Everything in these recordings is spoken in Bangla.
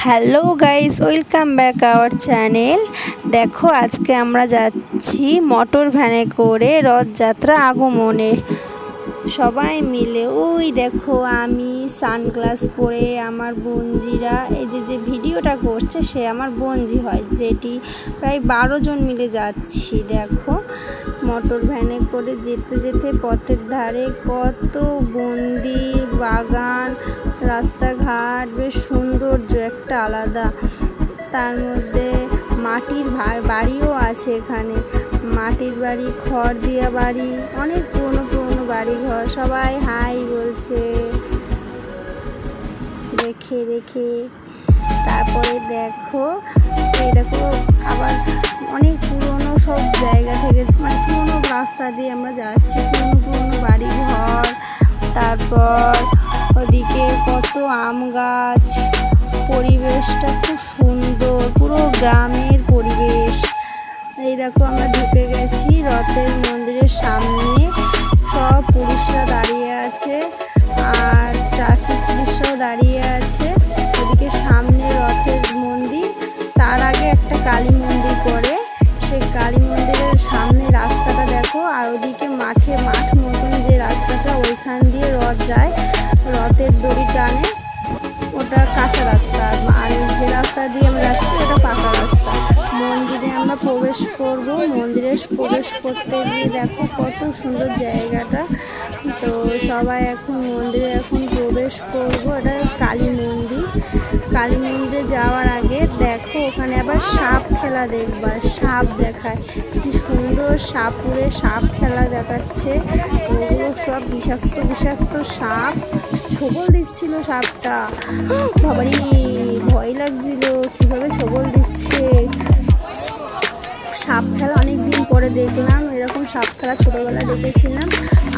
Hello guys, welcome back our channel. দেখো আজকে আমরা যাচ্ছি মোটর ভ্যানে করে রথযাত্রা আগমনে। সবাই মিলে ওই দেখো আমি সানগ্লাস পরে আমার বোনজিরা, এই যে ভিডিওটা করছে সে আমার বোনজি হয়, যেটি প্রায় 12 জন মিলে যাচ্ছি। দেখো মোটর ভ্যানে করে যেতে যেতে পথের ধারে কত মন্দির, বাগান, রাস্তাঘাট, বেশ সৌন্দর্য একটা আলাদা। তার মধ্যে মাটির বাড়িও আছে এখানে, মাটির বাড়ি, খড় দিয়া বাড়ি, অনেক পুরনো পুরনো বাড়ি ঘর। সবাই হাই বলছে দেখে দেখে। তারপরে দেখো আবার অনেক পুরনো সব জায়গা থেকে, মানে পুরনো রাস্তা দিয়ে আমরা যাচ্ছি, পুরনো পুরনো বাড়ি ঘর। তারপর ওদিকে কত আম গাছ, পরিবেশটা খুব সুন্দর, পুরো গ্রামের পরিবেশ। এই দেখো আমরা ঢুকে গেছি রথের মন্দিরের সামনে। সব পুলিশরা দাঁড়িয়ে আছে আর ট্রাফিক পুলিশরাও দাঁড়িয়ে আছে। ওদিকে সামনে রথের মন্দির, তার আগে একটা কালী মন্দির পড়ে, সেই কালী মন্দিরের সামনে রাস্তাটা দেখো। আর ওদিকে মাঠ মতন যে রাস্তাটা, ওইখান দিয়ে রথ যায়, রথের দড়ি টানে, ওটা কাঁচা রাস্তা। আর যে রাস্তা দিয়ে আমরা যাচ্ছি ওটা পাকা রাস্তা। মন্দিরে আমরা প্রবেশ করব। মন্দিরে প্রবেশ করতে গিয়ে দেখো কত সুন্দর জায়গাটা। তো সবাই এখন মন্দিরে প্রবেশ করব। এটা কালী মন্দির। কালী মন্দিরে যাওয়ার আগে দেখো ওখানে আবার সাপ খেলা দেখবা, সাপ দেখায়, কি সুন্দর সাপুরে সাপ খেলা দেখাচ্ছে। ওগুলো সব বিষাক্ত বিষাক্ত সাপ, ছোবল দিচ্ছিল সাপটা। বাবারে ভয় লাগছিল, কিভাবে ছোবল দিচ্ছে। সাপ খেলা অনেক দিন পরে দেখলাম, এরকম সাপ খেলা ছোটোবেলা দেখেছিলাম।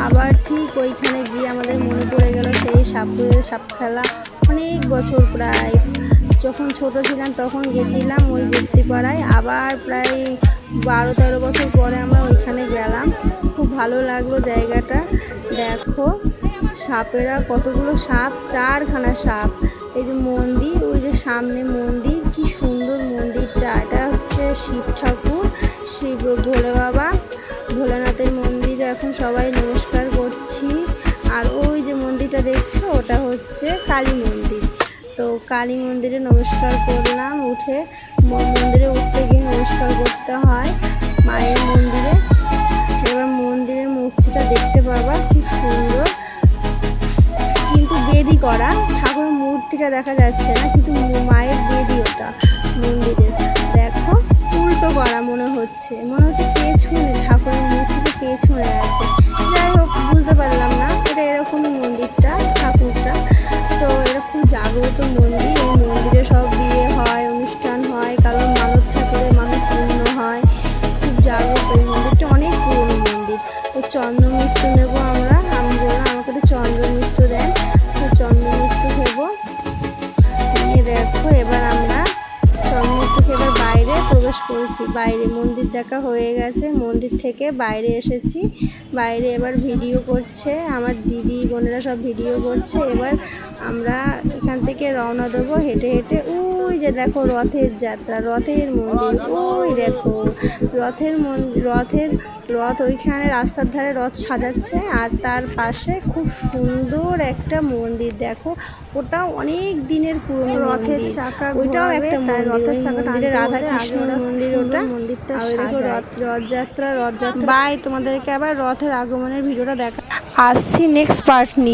আবার ঠিক ওইখানে গিয়ে আমাদের মনে পড়ে গেল সেই সাপ খেলা। অনেক বছর, প্রায় যখন ছোট ছিলাম তখন গেছিলাম ওই গুপ্তিপাড়ায়। আবার প্রায় 12-13 বছর পরে আমরা ওইখানে গেলাম। খুব ভালো লাগলো জায়গাটা। দেখো সাপেরা, কতগুলো সাপ, 4খানা সাপ। এই যে মন্দির, ওই যে সামনে মন্দির, কি সুন্দর মন্দিরটা। এটা হচ্ছে শিব ঠাকুর, শিব ভোলে বাবা, ভোলেনাথের মন্দির। এখন সবাই নমস্কার করছি। আর ওই যে মন্দিরটা দেখছো ওটা হচ্ছে কালী মন্দির। তো কালী মন্দিরে নমস্কার করলাম। মন্দিরে উঠতে গিয়ে নমস্কার করতে হয় মায়ের মন্দিরে। এবার মন্দিরের মূর্তিটা দেখতে পাবা, খুব সুন্দর, কিন্তু বেদি করা। ঠাকুরের মূর্তিটা দেখা যাচ্ছে না, কিন্তু মায়ের বেদি ওটা মন্দিরের। দেখো উল্টো করা মনে হচ্ছে পেছনে, ঠাকুরের মূর্তিটা পেছনে আছে। যাই হোক, বুঝতে পারলাম না, এটা এরকমই মন্দিরটা, ঠাকুরটা। তো এরকম জাগ্রত মন্দির। এই মন্দিরে সব বিয়ে হয়, অনুষ্ঠান হয়, কারোর মানত ঠাকুরের মানত পূর্ণ হয়। খুব জাগ্রত এই মন্দিরটা, অনেক পুরনো মন্দির। তো চন্দ্রমৃত্যু নেবো আমরা। আমি বললাম আমাকে একটু চন্দ্রমৃত্যু দেন। তো চন্দ্রমৃত্যু খেবো। নিয়ে দেখো এবার আমরা চন্দ্রমৃত্যু খেয়ে বাইরে প্রবেশ করেছি। বাইরে মন্দির দেখা হয়ে গেছে, মন্দির থেকে বাইরে এসেছি। বাইরে এবার ভিডিও করছে আমার দিদি বোনেরা, সব ভিডিও করছে। এবার আমরা এখান থেকে রওনা দেবো হেঁটে হেঁটে। ওই যে দেখো রথের যাত্রা, রথের মন্দির, ওই দেখো রথ ওইখানে রাস্তার ধারে রথ সাজাচ্ছে। আর তার পাশে খুব সুন্দর একটা মন্দির দেখো, ওটাও অনেক দিনের পুরনো রথের চাকা, ওইটাও একটা মন্দির। রথের চাকা মন্দিরে রাধা কৃষ্ণর মন্দির, ওটা মন্দিরটা রথযাত্রা। বাই, তোমাদেরকে আবার রথের আগমনের ভিডিওটা দেখা আসছি নেক্সট পার্ট নিয়ে।